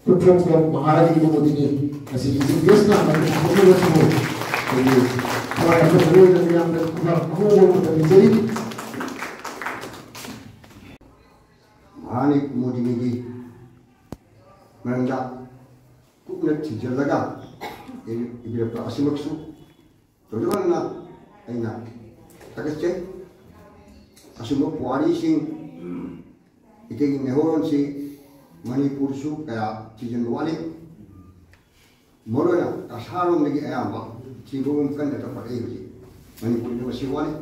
Kutrong Maharani Mumudini, as it is in Vietnam, and it's a little bit more. I have a little bit of the Missouri. Maharani Mumudini, Manda, Kupnet Jalaga, in the Asimaksu, Todana, Aina, Takache, Asumok Wari Sing, taking the Horonsi. Manipur su kaya cijen wali morona kasarong lagi ayamba cibung kan data pada ini Manipur itu masih wali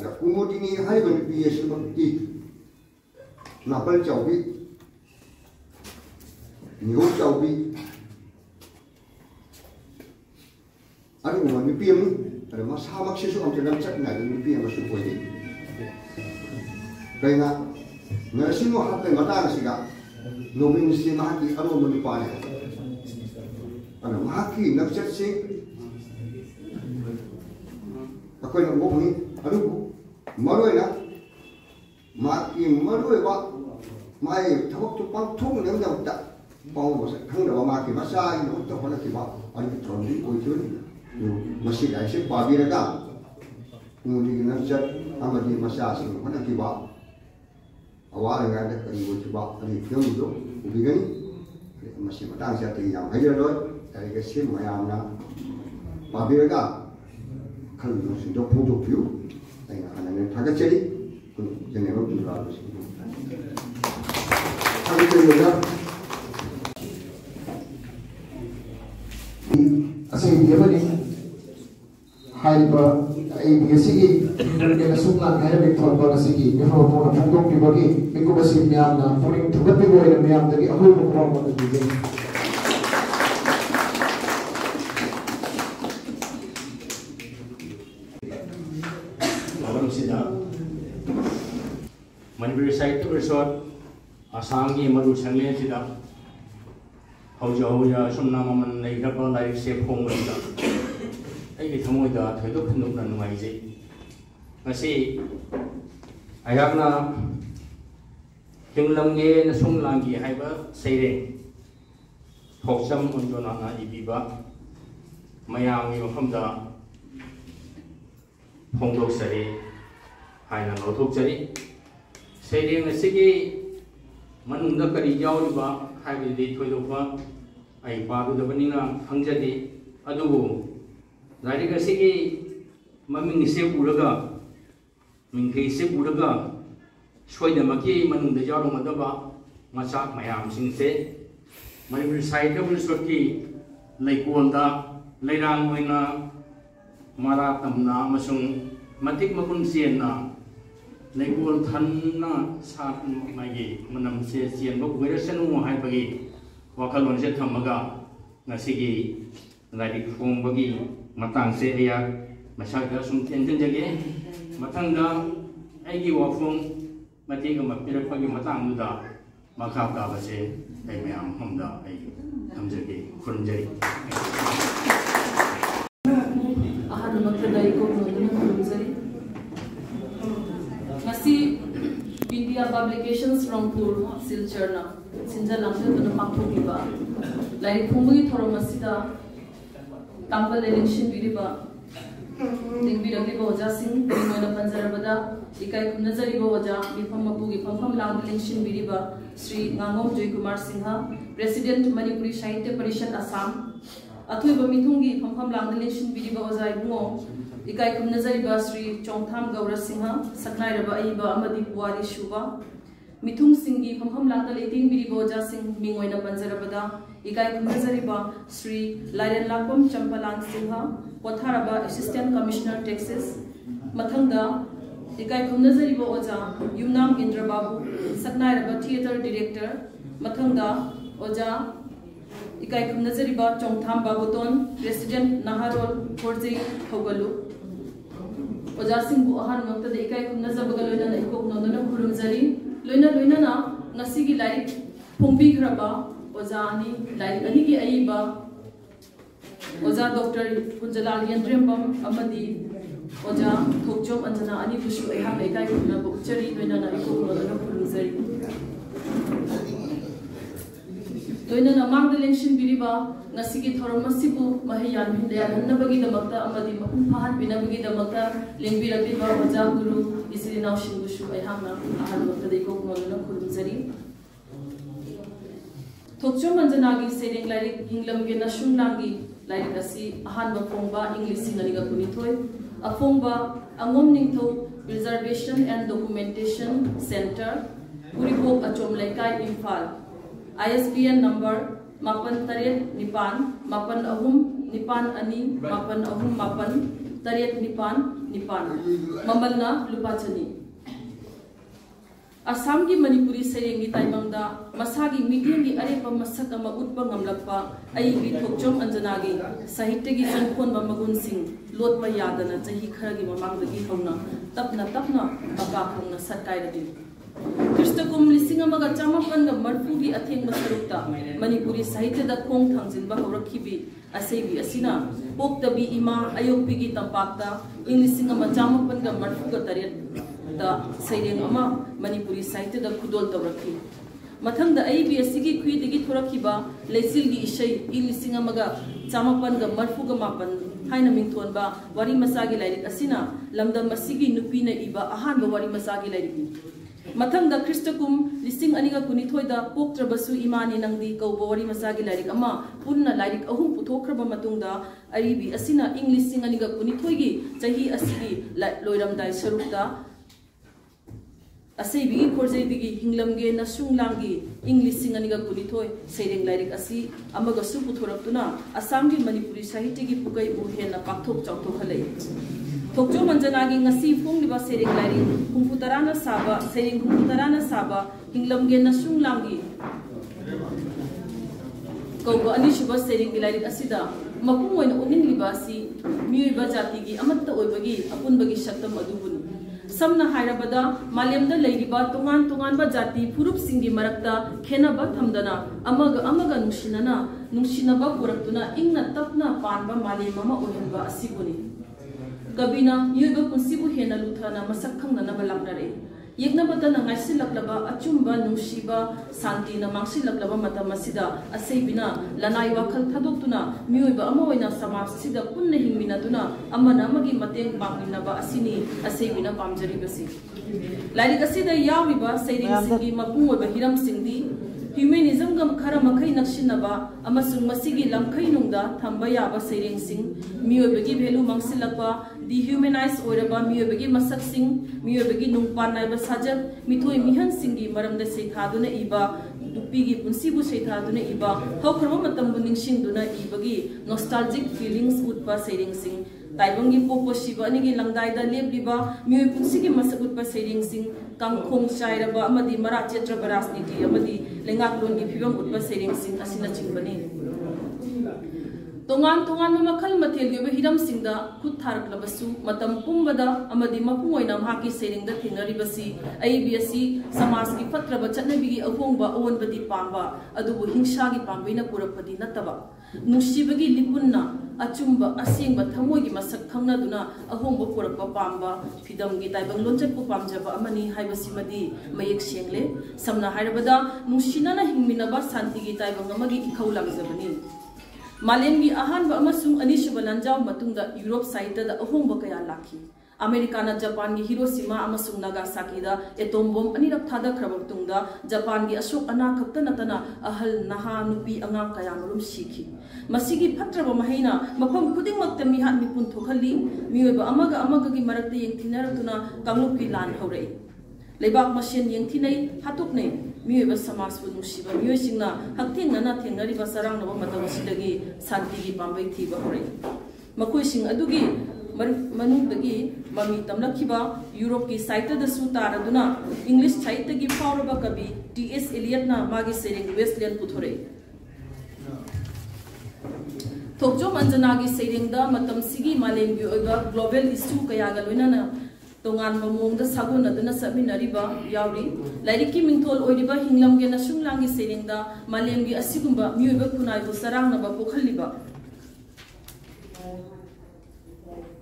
ada kumut ini hari berpiye seperti napal caubi niho caubi ada umat BPM ada masalah maksusu am dalam cak nak BPM masuk ini kaya nggak semua hal yang mata nasiga Nomin si mahaki aro manipane ana mahaki nafsat si ako na mo ni aru maroi na mahaki maroi ba mai thok tu pang thong ne ngam ta pang bo sa khang da mahaki masa ni to hona ki ba ani tron di koi chu ni masi dai se pa bi ra ga mudi nafsat amadi masa si hona ki ba awal yang ada kali coba kali film itu, begini masih matang saya tinggal aja loh dari kesim mayamna, pabirga kalau masih jauh foto view, tengah anak thagak jadi, jangan lupa berlalu sih. Kali itu juga, asal dia apa ni? Hai ba, ini segi dengan sumlah kaya betul pada segi. Kalau mau punggung dibagi, ikut besi miam na, puning tugas dibagi miam dari aku pun pada juga. Malam sida, Manipur site resort, Assam ki maru sangle sida. Hauja sumna maman naik apa naik sep hong sida. Ai thamoi da thoidok phnuk na nuai je ngasi ayakna hinglam nge na sumlangi haiba seire thoksam onjona na ibiba mayang yo hamda phongdok sari haina lothok chari seire ngasi gi manungda kari jawriba haibidi thoidokwa ai pabu da banina hangjadi adubu Dari kasih maming isep ulaga, mingkei isep ulaga, suai damaki manung dajaro madaba, masak mayam singse, Manipur site bersorti laikunda, lairang moina, maratamna masung matik makun sienna, laikul thanna saat magi manam se sien bok werasan muhai bagi, wakalon se thamaga, ngasigi, dari kong bagi. Matang se ya masyarakat sumten jage matang da aigi wafung mati ga mapira pagi matang da makap ka base ai mayam hamda ai hamjage khunjari ahan makdai ko noduna khunjari ngasi India Publications Rangpur Silcharna sinja langse tuna pakhokiba lai khumbugi thoromasida Tambal election biriba, tingbi lagi bawa jasing, mana panjara bada, ikai kunazari bawa jah, bifam mapu gifam lang election biriba, Sri Ngangom Joy Kumar Singha, President Manipuri Sahitya Parishad Assam, athui bamitungi fam lang election biriba ozai bungo, ikai kunazari ba Sri Chongtham Gaura Singha, saknai raba aiba amadi puari shuba, mitung singgi fam lang eleting biriba jasing, mingoina panjara bada. Ikai Kumazariba Sri Lairen Lapam Champalan Singha, Potharaba Assistant Commissioner Texas, Mathanga, Ikai Kumazariba Oja, Yumnam Indra Babu, Saknairaba Theatre Director, Mathanga, Oja, Ikai Kumazariba Chongtham Babuton, President Naharol Khorje Thogalu, Oja Singhu Ahan Makta Ikai Kumazabagaloina Ikok Nodana Kurumzari, Loina na Nasigi Lai Pumbi Kraba. Oza ani lai ani ki aiba Oza Dr. Kunjalal Yandrembam amadi Oza Thokchom Anjana ani bushu ai ha kai kuna bukchari doina na iko kuna na khuluzari लोइनना मांगद लेंशिन बिरिबा ngasi ki thoram masibu mahayan hindayan hannabagi damakta amadi mapum phahan binabagi damakta lengbirati ba wajah guru isri naw shingushu ayhamna ahan wakta deko moluna khurumjari thokchom manjanagi sereng lairik hinglam ge nasung langi lairik asi ahan ba phongba english singani ga punithoi afongba angom ningtho preservation and documentation center puripok achom laikai imphal ISBN number mapan taret nipan mapan ahum nipan ani mapan ahum mapan taret nipan mamalna lupachani Assam ki Manipuri serengi taimangda masagi medium gi arepa masak ama utpa ngamlakpa ai bi thokchom anjanagi sahitya gi sankhon ba magun sing lotpa yadana chahi khara gi mamang gi hongna tapna papa khongna satkai radi Kristakum lisingamaga chamapan ga marfu gi atheng masarukta Manipuri sahitya da khong thangjin ba horakhibi asebi asina poktabi ima ayokpi gi tampakta inglisingama chamapan ga marfu ga taret da saireng ama Manipuri sahitya da khudol tawrakhi mathang da aibi asigi khui digi thorakhiba leisil gi isai inglisingamaga chamapan ga marfu ga mapan haina mingthon ba wari masagi lairik asina lamdam asigi nupi na iba ahan ba wari masagi lairik Mathang da Kristakum listing aniga kunithoi da poktrabasu imani nangdi kauba wari masagi lairik ama punna lairik ahum puthokraba matungda aribi asina English sing aniga kunithoi gi chahi asigi loiramdai sarukta asaibi khorjai digi hinglamge nasung langi English sing aniga kunithoi seireng lairik asi amaga su puthoraktuna Assam gi Manipuri sahitya gi pukai bu hena pakthok chauthok halai Thokchom manjanagi ngasi phongliba sereng lairing humputarana saba sereng humputarana saba hinglamge nasung langi kauba ani shuba sereng lairing asida mapung oina uningliba si miyoiba jati gi amatta oibagi apunbagi shaktam adubuni samna hairabada malemda leiriba tongan ba jati furup singgi marakta khenaba thamdana amaga nungsinaba puraktuna ingna tapna panba malemama ohenba asiguni Kabina yuba kunsibu hena luthana masak khangna balaknare yekna batana ngaisi laklaba achumba nungsiba santi na mangsi laklaba mata masida aseibina lanai wakhal thadoktuna miyoiba amoina samaj sida punna hingmina tuna amana amagi mateng pangmina ba asini aseibina pamjari basi lairik asida yawiba sairing singi mapung oba hiram singdi Humanism gam khara makai nakshinaba amasung masigi lamkai nungda thamba yaba seireng sing miyoibagi value mangsilakpa dehumanize oiraba miyoibagi masak sing miyoibagi nungpan naiba sajat mithoi mihan singi maramda seithaduna iba dupigi punsibu seithaduna iba hokrama matambu ningsingduna ibagi nostalgic feelings utpa seireng sing Taibangi popo shiba nigi langdai da lebliba mioi punsigi masak utpa seireng sing kangkhong chairaba amadi mara chetra barasniti amadi lengaklon gi phibam utpa seireng sing asina chingbani tongan makhal mathel gi hiram singda khut tharklabasu matam pumbada amadi mapuoina mhaki seireng da thingaribasi aibsi samaj gi fatraba chatnabi gi ahongba awonbadi pamba adubu hingsa gi pambaina purapadi nataba nushibagi lipunna achumba asingba thamoi gi masak khangnaduna ahongba purapba pamba fidam gi taibang lonchat pu pamjaba amani haibasimadi mayek sengle samna hairabada nushina hingminaba santi gi taibang amagi ikhau langjabani Malemgi ahanba amasung anishuba lanjaw matungda Europe side da ahongba kaya lakhi America na Japan gi Hiroshima amasung Nagasaki da atom bomb anirak thada khrabak tungda Japan gi ashok ana khakta natana ahal naha nupi angang kaya marum sikhi masigi phatraba mahina mafam khuding makta mi hat mi pun thokhalli miyoba amaga gi marakta yengthinaratuna kanglup ki lan haurai leibak masien yengthinai hatukne miyoba samaj bu nushiba miyoy singna haktheng nana thengnari ba sarang naba matam sidagi santi gi pambai thiba hore makoi sing adugi manungdagi mami tamlakhiba Europe ki site da su taraduna English site gi fauraba kabi T.S. Eliot na magi sereng Westland puthore Thokchom anjanagi sereng da matam sigi malem gi oiba global issue kaya ga loinana tongan mamong da sagun aduna saminariba yauri lairiki mingthol oiriba hinglam ge nasung langi sereng da malem gi asigumba miyoba kunai bu sarang na ba pokhalliba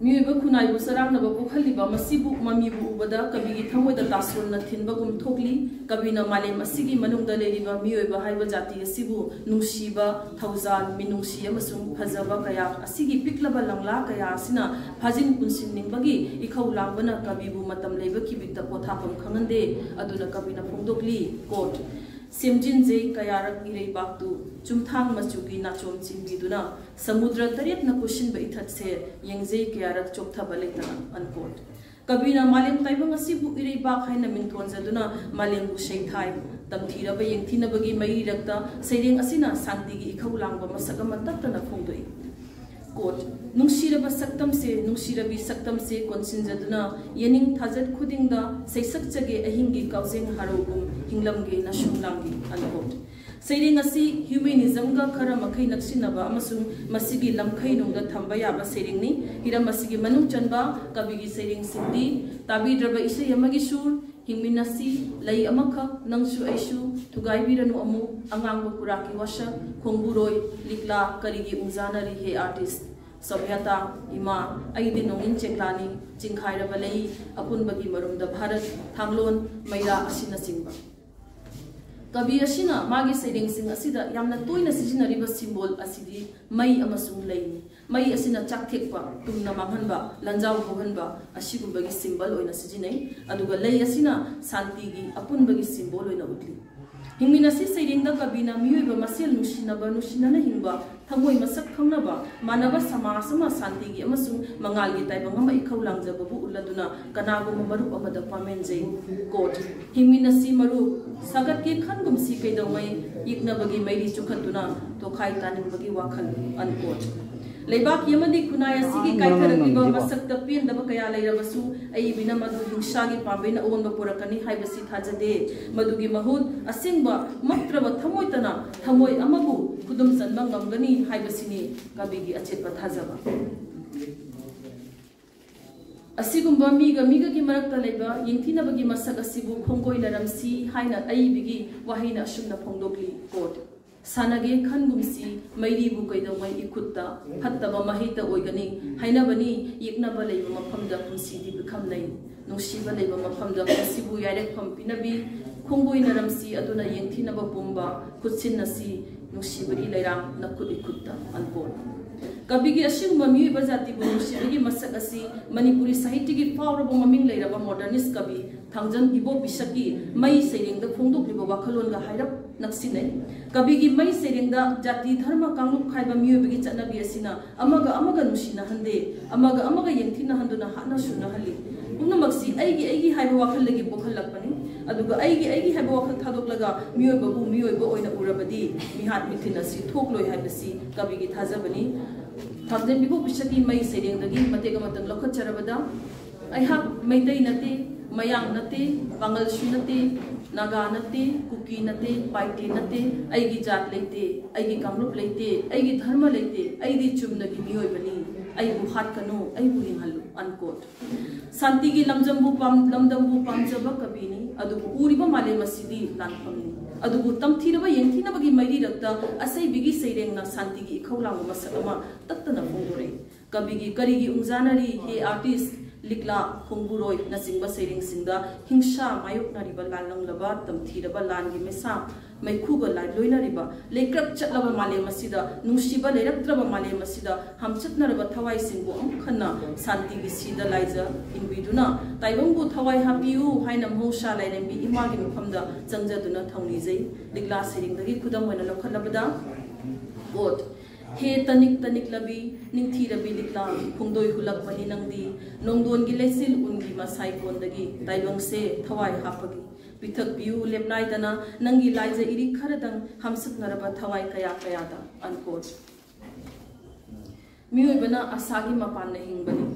मियोइबा खुनाइबु सरांगनबा पोखलिबा मसिबु ममीबु उबदा कबिगी थमोइदा तासरोन थिनबगुम थोकली कबिना मालेम असिगी मनुंगदा लेरिबा मियोइबा हाइबा जाति असिबु नुंगसिबा थौजाल मिनुंगसि अमसुंग फजबा कया असिगी पिकलबा लंगला कया असिना फाजिन पुनसिननिंगबगी इखौ लांबना कबिबु मतम लेबा किबिता पोथापम खंगंदे अदुना कबिना फोंदोकली coat सेमजिन जे कयारक इरेबाक्तु चुमथांग मचुगी नाचोम चिंबीदुना समुद्र तरेत न कुशिन बैठत से यंगजे कयारक चोकथबा लेतना अनकोट कबिना मालेम ताइबंग असिबु इरेबाक हाइना मिंथोनजदुना मालेमबु शैथाइ तमथीरबा यंगथिनबगी मैरिरक्ता सैरेंग असिना शांतिगी इखौ लांबा मसकम तत्तना फोंदोइ कोट नुंगसिरबा सक्तम से कोनसिनजदुना यनिंग थाजत खुदिंगदा सैसकचगे अहिंगी काउजेंग हारोगुम हिंगलमगे नशुंगलांगी अनकोट सैरेंग असि ह्यूमनिज्मगा खरा मखै नक्सिनबा अमसुंग मसिगी लमखै नुंगदा थंबा याबा सैरेंगनी हिरम मसिगी मनुंग चनबा कबिगी सैरेंग सिंदी ताबीद्रबा इसै अमगी सुर हिंगमिनसी लई अमखक नंगसु ऐसु थुगाइबिरनु अमु अंगांगबा पुराकी वाशा खोंगबुरोय लिकला करिगी उंजानरी हे आर्टिस्ट सभ्यता इमा अइदि नोंगिन चेक्लानी चिंखाइरबा लई अपुनबगी मरुमदा भारत थांगलोन मैरा असिना चिंबा कवि असिना मागी सैरेंगसिंग असिदा यामना तोइना सिजिनरिबा सिंबल असिदि मई अमसुंग लईनी मई असिना चाकथेकपा तुमना मांगहनबा लंजाव होहनबा असिगुंबगी सिंबल ओइना सिजिनै अदुगा लई असिना शांतिगी अपुनबगी सिंबल ओइना उतली हिंगमिनसी सैरेंगदा कविना मियोइबा मसेल नुसिनना हिंबा थंगोइ मसक खंगनबा मानव समाजमा शांतिगी अमसुंग मंगालगी ताइबंग अमा इखौ लांजबबु उल्लदुना कनागुम मरुप अमदा पामेनजै कोट हिंगमिनसी मरु सगतके खनगुमसी कैदौमै इकनबगी मैरी चुखतुना तोखाइ तानिंगबगी वाखल अनकोट लेबाक यमदी खुनाय असिगी काइथरकिबा मसक्ता पेंदबा कया लैरबसु अइबिना मदु हिंसागी पाबेना ओनबा पुरकनी हाइबसी थाजदे मदुगी महुद असिंगबा मत्रबा थमोइतना थमोइ अमबु खुदुम सनबा ngमगनी हाइबसिनी कबिगी अचेतबा थाजबा असिगुंबा मीगा मरक्ता लेबा यंथिनबगी मसक असिबु खोंगोइ लरमसी हाइना अइबिगी वाहिना असुमना फोंदोकली कोट सानगे खनगुमसी मैरीबु कैदौमै इखुत्ता फत्तबा महिता ओइगनी हाइनबनी यकनबा लेबा मफमदा पुंसीदि बिखमनै नुंसीबा लेबा मफमदा पुंसीबु यारेकफम पिनबी खोंगोइ नरमसी अदुना यंथिनबा पुंबा खुत्सिनसी नुंसीबगी लैराम नखुत इखुत्ता अनकोट कबिगी असिगुंबा मियोइबा जातिबु नुंसीबगी मसक असि मणिपुरी साहित्यगी फावरबा ममिंग लैरबा मॉडर्निस्ट कवि थांजन इबो बिसकी मई सैरेंगदा फोंदोकलिबा वाखलोनगा हाइरप नक्सिनै कबिगी मई सैरेंगदा जाति धर्म कांगलुप खाइबा मियोइबगी चटनाबी असिना अमगा नुसिना हंदे अमगा यंथिना हंदुना हाना सुना हल्ली पुनमक्सी ऐगी हाइबा वाखलगी पोखलकपनी अदुगा ऐगी हाइबा वाखल थादोकलगा मियोइबबु मियोइबा ओइना उरबदी मिहात मिथिनसी थोकलोय हाइबसी कबिगी थाजबनी थांजन बिबो बिसकी मई सैरेंगदगी मतेगा मतंग लखचरबदा अइहा मैतै नते मयांग नते बांगलसु नते नागा नते कुकी नते पाइटे नते ऐगी जात लेते ऐगी कांगलुप लेते ऐगी धर्म लेते ऐदी चुमनगी मियोइबनी ऐबु हातकनु ऐबु हिंहल्लु अनकोट शांतिगी लमदंबु पामजबा कबिनी अदुबु उरिबा मालेमसिदी लानफमनी अदुबु तमथीरबा यंथिनबगी मैरिरक्ता असैबिगी सैरेंगना शांतिगी इखौलांग मसकमा तत्तना फोंदोरे कबिगी करिगी उंजानरी हे आर्टिस्ट लिकला खोंगबुरोय नसिंगबा सैरेंगसिंगदा हिंसा मायोकनारिबा लानलंगलबा तमथीरबा लानगी मेसा मैखुगा लोइनरिबा लेक्रक चटलबा मालेमसिदा नुंसीबा लेरक्त्रबा मालेमसिदा हमचतनरबा थवाइसिंगबु अमखना शांतिगी सीदा लाइजा इनबिदुना ताइबंगबु थवाइ हापियु हाइना मौसा लाइरेंबी इमागी मफमदा चंगजदुना थौनिजै लिकला सैरेंगदगी खुदम ओइना लखलबदा गोट हे तनिक लबी निंथी रबी लिकला खुंदोय हुलकपनी नंगदी नोंदोनगी लेसिल उनगी मसाई कोंदगी ताइबंग से थवाई हापगी पिथक बियु लेपनाइदना नंगी लाइजा इरी खरदंग हमसकनरबा थवाई कयादा अनकोट मियोइबना आसागी मपान हिंगबनी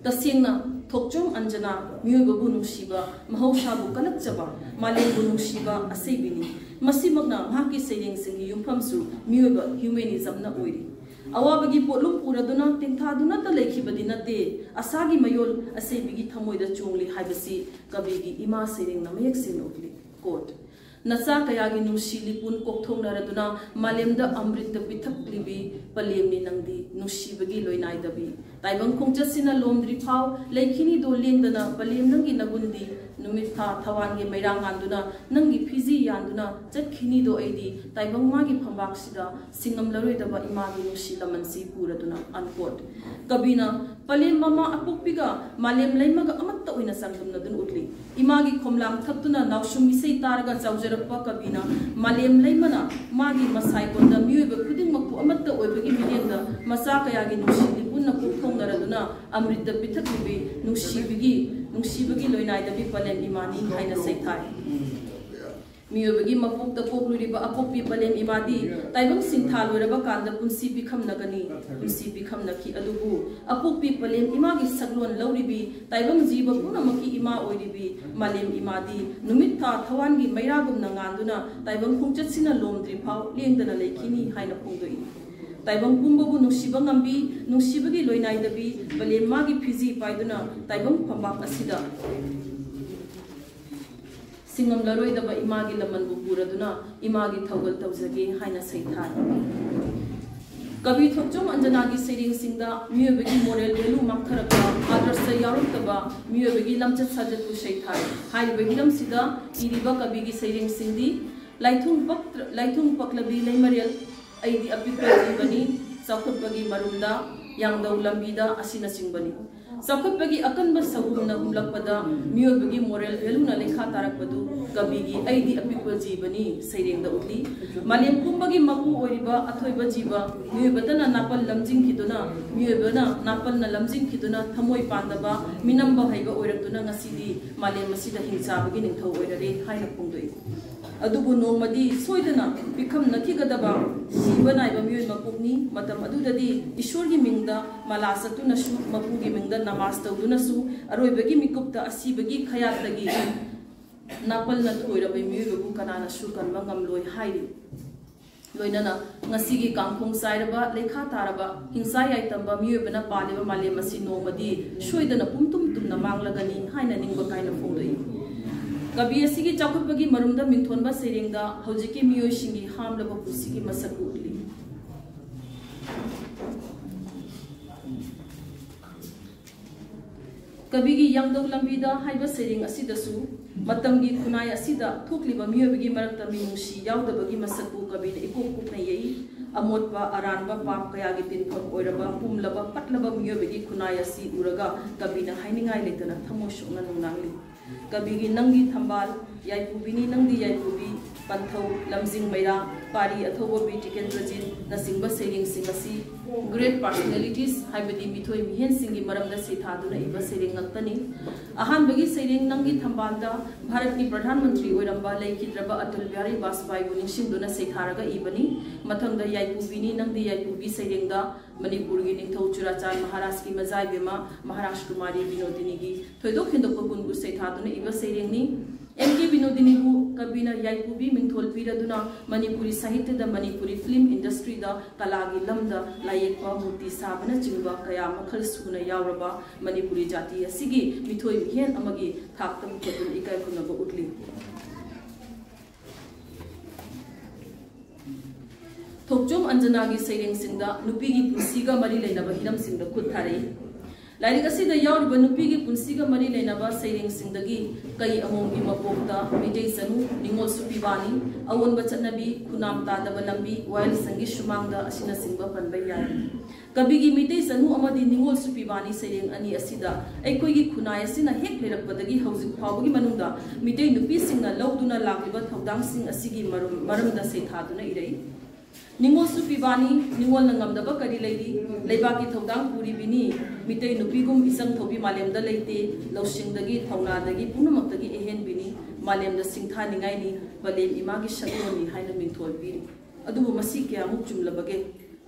तसेंगना थोकचोंग अंजना मियोइबबु नुंसीबा महौसाबु कलकचबा मालेबु नुंसीबा असैबिनी मसिमगना महाकी सैरेंगसिंगी युमफमसु मियोइबा ह्यूमनिज्मना ओइरी अवाबगी पोलुम पुरदुना तेंथादुना त लेखिबदी नते असागी मयोल असैबिगी थमोइदा चोंगली हाइबसी कबिगी इमा सैरेंगना मयकसिन ओगली कोट नचा कयागी नुंसीली पुन कोकथोंगनरदुना मालेमदा अमृत पिथक लिबी पलेमनी नंदी नुंसीबगी लोइनाइदबी ताइबंग खोंचसिना लोमद्री फाव लेखिनी दो लेंदना पलेम नंगी नगुंदी नुमित था थवान के मैरांग आंदुना नंगी फिजी यान्दुना चटखिनी दो एदी ताइबंग मागी फंबाक्सिदा Singham लरोइदबा Imangi नुसी लमनसी पूरदुना unquote कबीना पलेम mama अपुपिगा मालेम लैमगा अमत्त ओइना संगमनदुन उतली Imangi खोमलाम थक्तुना नावसुम इसै तारगा चाउजरप्पा कबीना मालेम लैमना मागी मसाई कोंदा मियुब खुदिंग मकु अमत्त ओइबगी मिलियंदा मसा कयागी नुसी पुन्ना पुथोंगरदुना अमृत पिथकलिबी नुसीबगी लोइनाइदबी पलेम इमानी हाइना सैथाय मियोबगी मपुक द कोकलुरिबा अपोपी पलेम इमादी ताइबंग सिंथा लोरबा कांदा पुंसी बिखम नगनी पुंसी बिखम नखी अदुबु अपोपी पलेम इमागी सगलोन लौरिबी ताइबंग जीव पुनमकी इमा ओइरिबी मलेम इमादी नुमित था थवानगी मैरागुम नंगांदुना ताइबंग खुंचतसिना लोमद्री फाव लेंदना लेखिनी हाइना फोंदोई ताइबंग पुंबबु नुसीबा ngambi नुसीबगी लोइनाइदबी पलेम मागी फिजी पाइदुना ताइबंग फंबाक असिदा सिंगम लरोइदबा इमागी लमनबु पुरदुना इमागी थौगल तौजगे हाइना सैथाय कवि थोकचोम अंजनागी सेरिंग सिंगदा मियोबगी मोरल वेलू माखरका आदर्श यारुतबा मियोबगी लमचत साजतु सैथाय हाइबे हिरम सिदा इरिबा कविगी सेरिंग सिंगदी लाइथुंग पक्लबी लेमरियल अइदी अपिपे जीवनी सखुपगी मरुंदा यांगदौ लंबीदा असिना सिंगबनी सखुपगी अकनब सहुमना हुमलकपदा मियोबगी मोरल वेलुना लेखा तारकपदु कविगी अइदी अपिपे जीवनी सैरेंगदा उतली मालेम कुंबगी मकु ओइरिबा अथोइबा जीवा मियोबतना नापल लमजिंग खिदुना मियोबना नापलना लमजिंग खिदुना थमोय पांदबा मिनंबा हाइबा ओइरक्तुना ngasiदी मालेम मसिदा हिंसाबगी निंथौ ओइररे हाइना फोंदोइ अदुबु नोमदी सोइदना बिखम नखिगदबा सीबनाइबा मियोय मपुगनी मतम अदुददी ईश्वरगी मिंगदा माला सतुनसु मपुगी मिंगदा नमाज तौदुनसु अरोइबगी मिकुप्ता असीबगी खयातगी नापलना थोइरबे मियोयबु कनानसु कनबा ngamloi हाइरि लोइनना ngasiगी कांखोंग साइरबा लेखा तारबा हिंसा याइतंबा मियोयबना पालेबा मालेम मसि नोमदी सोइदना पुमतुम तुमना मांगलगनी हाइना निंगबा काइना फोंदोइ कवि असिगी चाकुपगी मरुमदा मिंथोनबा सेरेंगदा हौजिकी मियोयसिंगी हामलबा पुसिगी मसक उतली कविगी यांगदौ लंबीदा हाइबा सेरेंग असिदसु मतमगी खुनाय असिदा थोकलिबा मियोबगी मरक्ता मिनुसी यावदबगी मसकु कविना इकोकुकना यई अमोटबा अरानबा पाप कयागी तिनफम ओइरबा पुमलबा पटलबा मियोबगी खुनाय असि उरगा कविना हाइनिंगाय लेतना थमोशोना नुनांगली कविगी नंगी थंबाल याइपुबिनी नंदी याइपुबी पंथौ लमजिंग मैरा पारी अथोबो बी टिकेंद्रजित नसिंगबा सेरिंग सिंगसी ग्रेट पर्सनालिटीज हाइबदी मिथोय मिहेन सिंगी मरमदा सिथादुना इबा सेरिंग ngakpani अहानबगी सेरिंग नंगी थंबालदा भारत की प्रधानमंत्री ओइरंबा लेखिद्रबा अटल बिहारी वाजपेयी बु निंगसिंगदुना सेथारगा इबनी मथंगदा याइपुबिनी नंदी याइपुबी सेरिंगदा मणिपुर की निंगथौ चुराचाल महाराज की मजाई बेमा महाराज कुमारी विनोदिनी की थोइदो खिंदोको गुनगु सेथादुना इबा सेरिंगनी एमके विनोदिनी बु कविना याइपुबी मिंथोल पीरदुना मणिपुरी साहित्य दा मणिपुरी फिल्म इंडस्ट्री दा कलागी लमदा लायेकपा मूर्ति साबना चिंबा कया मखल सुना यावरबा मणिपुरी जाति असिगी मिथोय मिहेन अमगी थाक्तम खतुन इकाय खुनबा उतली थोकचोम अंजनागी सेरिंग सिंगदा नुपीगी पुंसीगा मरी लेनबा हिरम सिंगदा खुद थारे लाइक असिदा यावरिबा नुपीगी पुंसीगा मरी लेनबा सेरिंग सिंगदगी कई अमोंगी मपोक्ता मिजै सनु निंगोल सुपीबानी अवोनबा चटनबी खुनाम तादबा लंबी वाइल संगी सुमांगदा असिना सिंगबा पनबा याय कबिगी मिजै सनु अमदी निंगोल सुपीबानी सेरिंग अनि असिदा ऐकोगी खुनाय असिना हेक लेरकपदगी हौजिक फावगी मनुंगदा मिजै नुपी सिंगना लौदुना लागिबा थौदांग सिंग असिगी मरमदा सेथादुना इरै निंगोल सुपीबानी निंगोल नंगमदबा करी लेदी लेबाकी थौदांग पूरी बिनी मितै नुपीगुम इसंग थोबी मालेमदा लेते लौसिंगदगी थौनादगी पुनमक्तगी एहेन बिनी मालेमदा सिंथा निंगाइनी बलेम इमागी सगोनी हाइना मिंथोल पीरी अदुबु मसी क्या मुक जुमलबगे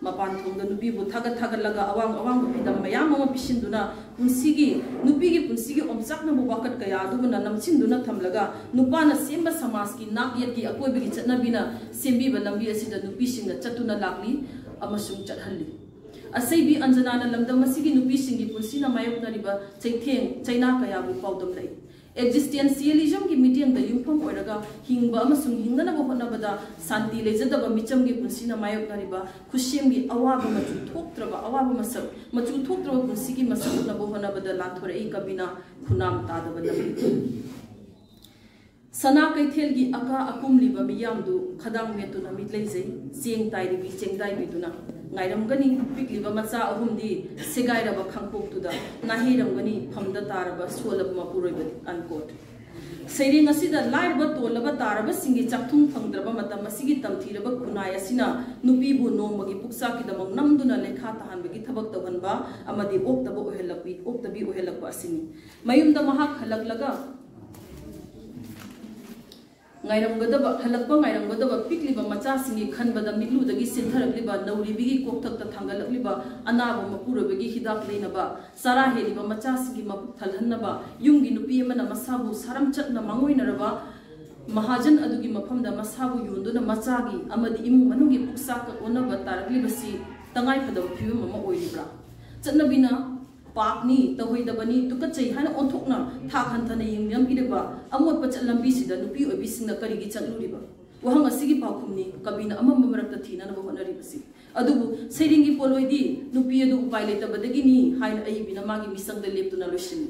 मपान थोंदा नुपीबु थागत थागलगा अवांग अवांग बिदम मयाम मम पिसिंदुना पुंसीगी नुपीगी पुंसीगी ओमचाकना बुबाकत कया अदुबुना नमचिंदुना थमलगा नुपाना सेंबा समाज की नागयतकी अकोइबगी चटनबिना सेंबीबा लंबी असिदा नुपीसिंगना चतुना लागली अमसुंग चटहल्ली असैबी अंजनाना लमदम मसिगी नुपीसिंगी पुंसीना मायोकनरिबा चैथेंग चैना कयाबु पाउदम लई एक्जिस्टेंशियलिज्म की मीटिंग द युफम ओरगा हिंगबा अमसुंग हिंगना होनबदा शांति लेजदब मिचम की पुंसीना मायोकनारिबा खुशियम की अवाब मचु थोक्त्रबा अवाब मचु थोक्त्रबा पुंसी की मसक नबो होनबदा लाथोरई कबिना खुनाम तादब लबि सना कैथेल की अका अकुम लिबा मियामदु खदांग मेतुना मिटलेजै Cheng ताइरिबी चेंगदाइ बिदुना ngairangani pikliba macha ahumdi segairaba khangpoktuda nahirangani famda taraba solab mapuroiba unquote seiring asida lairba tolaba taraba singi chakthung phangdraba matam asigi tamthiraba khunai asina nupi bu nomagi puksa ki damang namduna lekha tahanbagi thabak tawhanba amadi oktaba oktabi ohelakba asini mayumda mahak halaklaga ngairanggadaba halakpa ngairanggadaba pikliba macha singi khanbada mitludagi sintharagliba nauribigi kokthakta thangalakliba anaba mapurabagi hidak leinaba sara heliba macha singi mapuk thalhannaba yumgi nupi amana masabu saram chatna mangoinaraba mahajan adugi mafamda masabu yunduna machagi amadi imung manungi puksa ka onaba taraglibasi tangai padam phibam ama oiribra chatnabina पाकनी तहोइदबनी तुकचै हाना ओंथोकना थाखनथना यिंगम इरेबा अमोट पचल लंबी सिदा नुपी ओबिसिंगना करिगी चलुरिबा वहंग असिगी पाखुमनी कबिना अमम मरक्ता थीना बहनरिबसी अदुबु सैरिंगी पोलोइदी नुपी अदु उपाय लेतबदगिनी हाइना अइबिना मागी मिसंगद लेप्तुना लोसिनी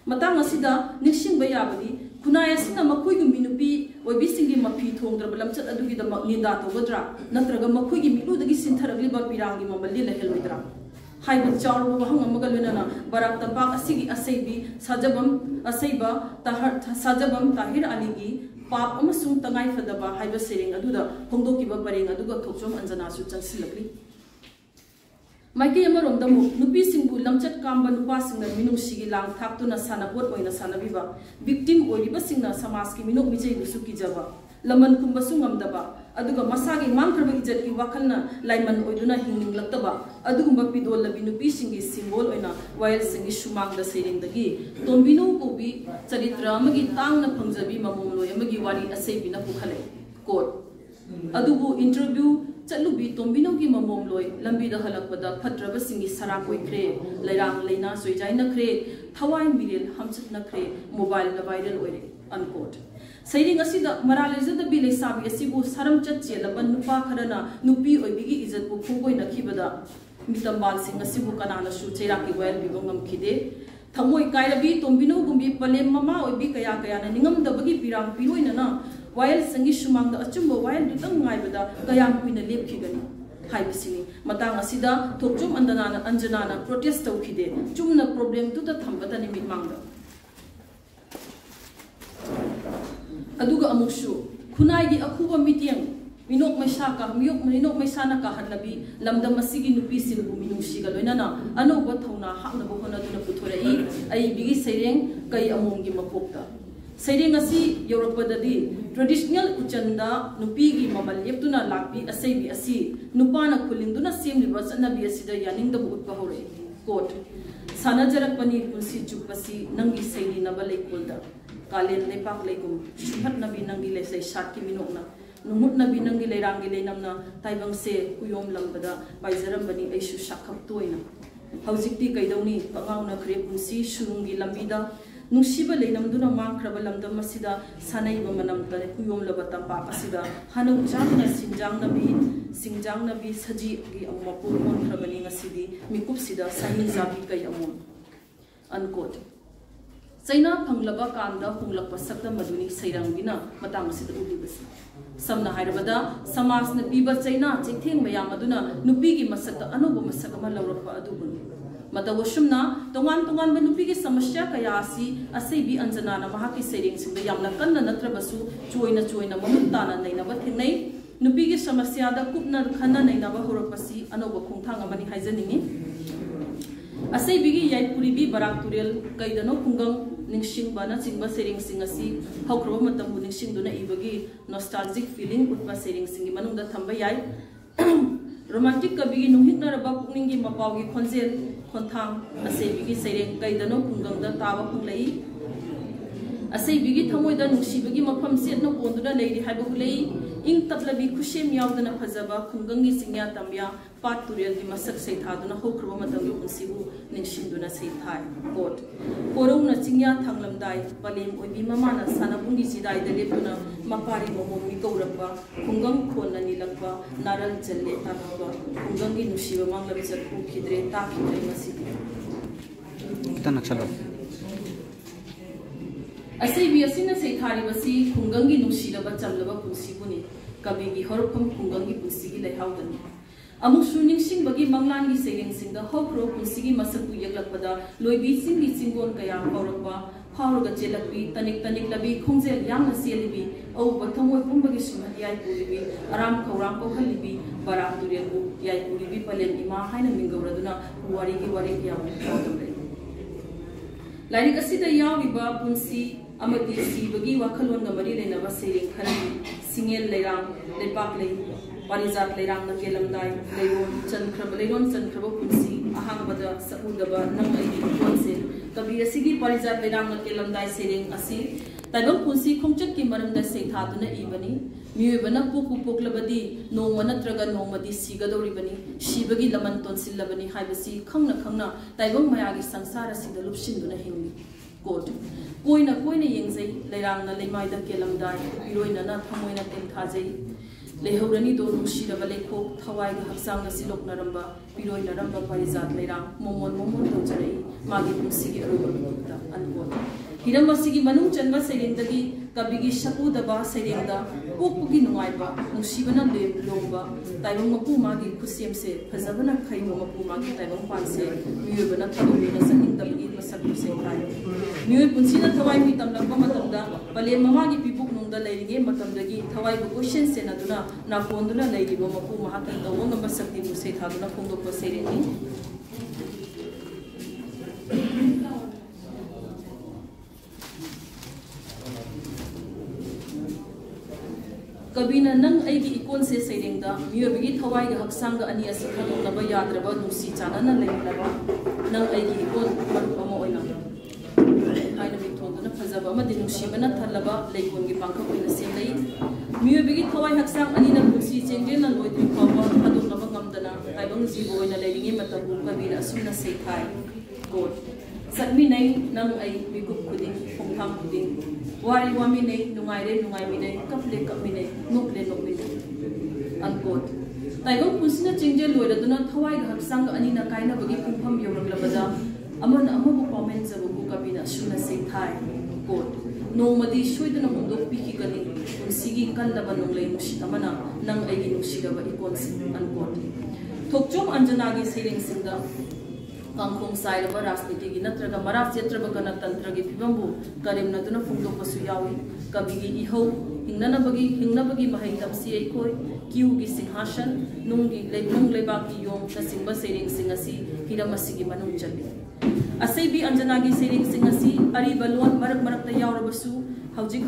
मतंग असिदा निक्सिंगबा याबदी खुनाय असिना मखुइगु मिनुपी ओबिसिंगी मफी थोंगद्रबा लमचत अदुगी the निंदा तोगद्रा नत्रगा मखुइगी मिलुदगी सिंथरगलिबा पिरांगी ममल्ली लहेलोइद्रा HYBE चाउर वहंग अमगलुनना Barack तंपाक असिगी असैबी साजबम असैबा साजबम Tahir अलीगी पाप अमसुंग तंगाई फदबा HYBE Tsering अदुदा होंदोकिबा परेंग अदुगा Thokchom अंजनासु चंसिलकली माइके अमरोमदमु नुपी सिंगबु लमचत कामबा नुपा सिंगना मिनुसिगी लांग थाक्तुना सानापोट ओइना सानाबिबा victim ओइरिबा सिंगना समाजकी मिनुक मिजैबुसु किजबा लमन कुंबसु ngamdaba aduga masagi mangkraba ijat ki wakalna laiman oiduna hinninglakaba adugumba pidol labi nupi singi symbol oina wild singi shumang da sering dagi tombinu ko bi charitra amagi tangna phangjabi mamomloi amagi wari aseibina pukhale quote adubu interview chalubi tombinu ki mamomloi lambi da halakpada phatraba singi sara koikre lairang leina soijaina khre thawai mirel hamchat na khre mobile na viral oire unquote सैरिंग असिदा मरालेजद बिले साबी असिबु सरम चच्चे लबन नुपा खरना नुपी ओइबिगी इज्जत बु खुंगोइ नखिबदा मितंबाल सिंग असिबु कनाना सु चेराकी vial बिबंगम खिदे थमोइ कायरबी तोंबिनो गुंबी पलेम mama ओइबी कया कया न निंगम दबगी पिरांग पिरोइना vial संगी Sumang अचुंबो vial दुतंग ngaibada कया कुइना लेपखिगनी हाइबसिनी मतांग असिदा थोकचुम अंदनाना अंजनाना प्रोटेस्ट तौखिदे चुमना प्रॉब्लम तुदा थंबदा निमित मांगदा अदुगा अमुक्सु खुनाइगी अखुबा मीटिंग मिनोक मैसाका मिनोक मैसाना का हदलबी लमदम असिगी नुपी सिंगु मिनुसिगा लोइनाना अनोबा थौना हाकनबो होनदुना पुथोरई आई बिगी सैरेंग कई अमोंगी मकोक्ता सैरेंग असि यौरपददी ट्रेडिशनल उचंदा नुपीगी ममल लेप्तुना लापी असैबी असि नुपाना खुलिंदुना सेमलिबा चनबी असिदा यानिंगदबु उत्पा हौरे कोट सानाजरकपनी पुंसी चुपसी नंगी सैनी नबले कुलदा कालेन लेपाक लेगुम सुहत नबी नंगी लेसै सात की मिनोकना नुमुत नबी नंगी लेरांगी लेनमना ताइबंग से कुयोम लंगबदा बाइजरम बनी ऐसु साखप तोइना हौजिक्ति कैदौनी पंगाउना खरे पुंसी सुरुंगी लंबीदा नुसिबा लेनमदुना मांखरबा लमदम मसिदा सानैबा मनमता कुयोम लब तंपाक असिदा हानु जांगना सिंजांग नबी सजी की अमपु मोनखरबनी ngasiदी मिकुपसिदा साहिन जाबी कै अमोन unquote Saina Panglaba Kanda Punglapa Sakta Maduni Sairangina Matamasi Ubibasi. Samna Hairabada, Samas Napiba Saina, Chiting Mayamaduna, Nupigi Masaka Anuba Masakama Laurapa Adubun. Matawashumna, Tongan Banupigi Samasha Kayasi, Asabi Anjanana Mahaki Sairings in the Yamnakana Natrabasu, Chuina Mamutana, Nainava Tinay, Nupigi Samasiada, Kupna Kana Nainava Horapasi, Anoba Kuntanga Mani Haizaningi. Asaibigi Yaipuribi Barakurial, Kaidano Kungang. Ningsing bana singba sering singasi hokro matam ningsing duna ibagi nostalgic feeling utpa sering singi manungda thamba yai romantic kabigi nuhitna raba pukningi mapawgi khonjel khonthang asebigi sereng kaidano kungangda tawa punglei asebigi thamoida nungsibagi mafam setno konduna leiri haibu lei इंग तबलबी खुशेम यावदना फजबा खुंगंगी सिंग्या तम्या पात तुरेल की मसक सैथादुना होख्रबा Matangi पुंसिबु निंगशिंदुना सैथाय coat कोरौना चिंग्या थांगलमदाय पलेम ओइबी ममाना सानापुंगी जिदाय दलेपुना मपारी मोमोमी कौरबा खुंगंग खोलना निलकबा नारल जल्ले ताकबा खुंगंगी नुशिबा मांगलब जत्पु खिद्रे ताखिद्रे मसिबी तनक्षलो असैबी असिना सैथारिबसी खुंगंगी नुशिरबा चमलबा पुंसिबुनी कबिगी हरफम खुंगंगी पुंसिगी लेहाउदनी अमुसु निंगसिंगबगी मंगलानगी सेरिंगसिंगदा होख्रो पुंसिगी मसकु यगलकपदा लोइबी सिंगी चिंगोन कया फावरकबा फावरगा चेलकबी तनिक तनिक लबी खुंजेल यामना सेलिबी औ बथमोय पुंबगी सुमन याय पुलिबी आराम खौराम कोखलिबी बरा तुरेलबु याय पुलिबी पलेम इमा हायना मिंगौरदुना वारी याम फावदबे लाइक असिदा याविबा पुंसी अमदी सीबगी वाखलोन मरी लेनबा सेरिंग खरगी सिंगेल लेराम लेपाक ले पारिजात लेराम न केलमदाय लेरोन चनख्रब पुंसी अहांगबदा सउदबा नंग आई कोनसे कबी असिगी पारिजात लेराम न केलमदाय सेरिंग असि ताइबम पुंसी खोंचक की मरमदा सैथादुना इबनी मियोबना पोकु पोकलबदी नोंग नत्रगा नोंगमदी सिगदौरिबनी शिबगी लमन तोनसिल्लबनी हाइबसी खंगना ताइबम मयागी संसार असिदा लुपसिंदुना हिंगी कोट कोइना येंगजै लेरांगना लेमाइदा केलमदाय बिरोइनना थमोइना तेंथाजै लेहौरनी दो नुशिरबा लेखोक थवाइगा हक्सांग सिलोकनरंबा बिरोइनरंबा पारिजात लेरांग मोमोन तौजरई मागी पुंसिगी अरुबा अनकोट हिरम असिगी मनुंग चनबा सेरेंदगी कबिगी शकुदबा सेरेंदा पोकपुगी नुंगाइबा नुशिबना लोंबा ताइबंग मपु मागी खुसेमसे फजबना खैबो मपु मागी ताइबंग पानसे मियोबना थदोबेना सनिंदबगी मसक सेखाय मियोय पुंसिना थवाइ मी तमलबा मतमदा पले ममागी पिपुक नुंगदा लेरिगे मतमदगी थवाइ बो क्वेश्चन सेनादुना नाफोंदुना लेरिबो मपु महाकी तवंग मसक्ति मुसे थादुना फोंदोप सेरेंगी कबीना नंग ऐगी इकोन से सेरेंगदा मियोबगी थवाइगा हक्सांगा अनि असि खदोनबा याद्रबा नुसी चानना लेनबा नंग ऐगी इकोन मरुपमा ओइना आइना मिथोंदुना फजबा अमदि नुसीबना थल्लबा लेकोनगी पांखा ओइना सेलै मियोबगी थवाइ हक्सांग अनि न नुसी चेंगेना लोइदु फावा खदोनबा ngमदना ताइबंग जीबो ओइना लेरिंगे मतबु कबीना असुना सेथाय कोट सदमी नै नंग ऐ मिकुप खुदिंग फोंथाम खुदिंग वारी वामी नै नुंगाइरे नुंगाइमिनै कपले कपमिनै नोकले नोकमिनै अनकोट ताइबंग पुंसिना चिंजे लोइरदुना थवाइ हक्सांग अनिना काइनबगी पुंफम यौरक्लबदा अमन अमबु कमेंट जबु कबिना सुना सेथाय कोट नोमदी सोइदना हुंदोक पिखिगनि पुंसिगी कल्लबा नुंगलै नुसि अमना नंग ऐगी नुसिरबा इकोनसि अनकोट थोकचोम अंजनागी सेरिंगसिंदा कांखोंग साइरबा राजनीति की नत्रगा मरा क्षेत्रबा गणतंत्र की फिबंबु करेमनदुना फुंगदोकसु यावी कबिगी इहो हिंगनबगी महै तमसी एखोय क्यूगी सिंहासन नुंगी लेबाकी योम नसिंबा सेरिंग सिंगसी हिरमसिगी मनुंग चली असैबी अंजनागी सेरिंग सिंगसी अरिबा लोन मरक यावरबसु हौजिक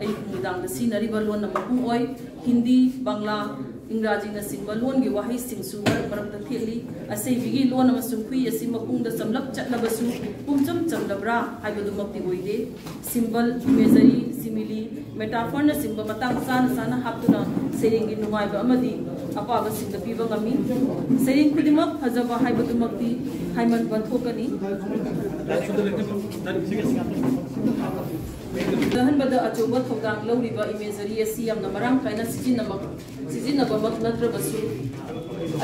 आई मुदांग सिनरिबा लोन नमपुंग ओय हिंदी बांग्ला इंग्राजी नसिंबा लोन की वही सिंसु मरक थेली असैबिगी लोन अमसुंग खुई असि मपुंग चमलप चटलबसु पुंचम चमलब्रा हाइबदुमक्ति ओइदे सिंबल इमेजरी सिमिली मेटाफर न सिंबा मतंग साना हापतुना सेरिंगी नुंगाइबा अमदि अपाबा सिंग पीबा ngami सेरिंग खुदिमक फजबा हाइबदुमक्ति हाइमन बंथोकनी दहनबदा अचोबा थौदांग लौरिबा इमेजरी असि यामना मरांग काइना सिजिनबमक नत्रबसु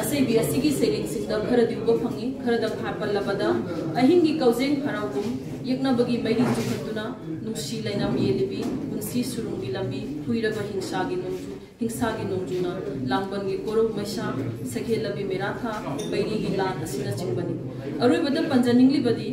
असैबी असिगी सेरिंग सिंदा खरदि उबा फंगी खरदंग हापल्लबदा अहिंगी कौजेंग हराउगुम यकनबगी मैरी चुखतुना नुसी लैनाम येलिबी पुंसी सुरुंगी लंबी हुइरबा हिंसागी नोंजुना लांगबनगी कोरब मैसा सखेलबी मेराथा बैरीगी लान असिना चिंबनी अरुइबदा पंजनिंगलिबदी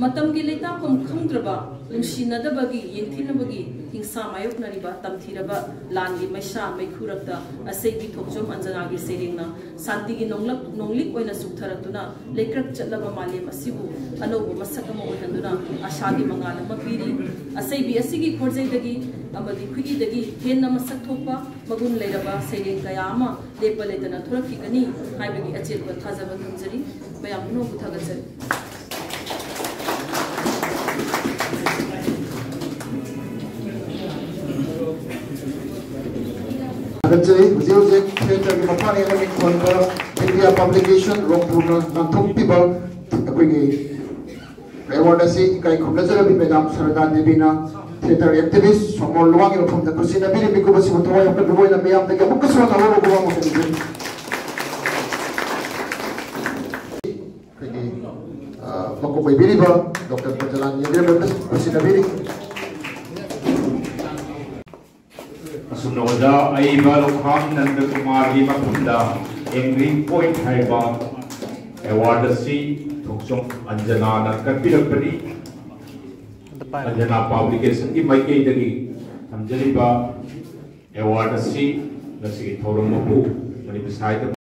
मतम की लेताफम खंद्रबा नुसीनदबगी येंथिनबगी हिंसा मायोकनरिबा तमथिरबा लानगी मैसा मैखुरक्ता असैगी थोकजोम अंजनागी सेरिंगना शांतिगी नोंगलिक ओइना सुथरतुना लेक्रक चलबा मालेम असिबु अनोबो मसक अमा ओइहंदुना आशागी मंगाल अमा पीरी असैबी असिगी खोरजैदगी अमदी खुगीदगी हेन्ना मसक थोकपा मगुन लेरबा सेरिंग कया अमा लेपा लेतना थोरखिगनी हाइबगी अचेलबा थाजबा थंजरी मयाम नोबु थागजरी थागतजरी हुजे हुजे थिएटर की मफाने लगे कोनबा इंडिया पब्लिकेशन रोंगपुरना नाथोक्तिबा अखोइगे अवार्ड असी इकाई खुमलजरबी मैडम सरदा देवीना थिएटर एक्टिविस्ट सोमोर लुवांगी मफमदा कुसिनाबिरि मिकुबसी मथवाय अकदबोइना मयामदगी अमुकसो नावो गोवा मखनि Mako Baybiriba, Dr. Pajalan Yadribas, Kusinabiri. Asunoda, Aiba, Lokham, Nanda Kumar, Makunda, Angry Point Haiba, Award C, Tuksong, Anjana, Kapirapani, Anjana Publication, Imaki, Anjaliba, Award C, Nasi Toromoku, when it beside the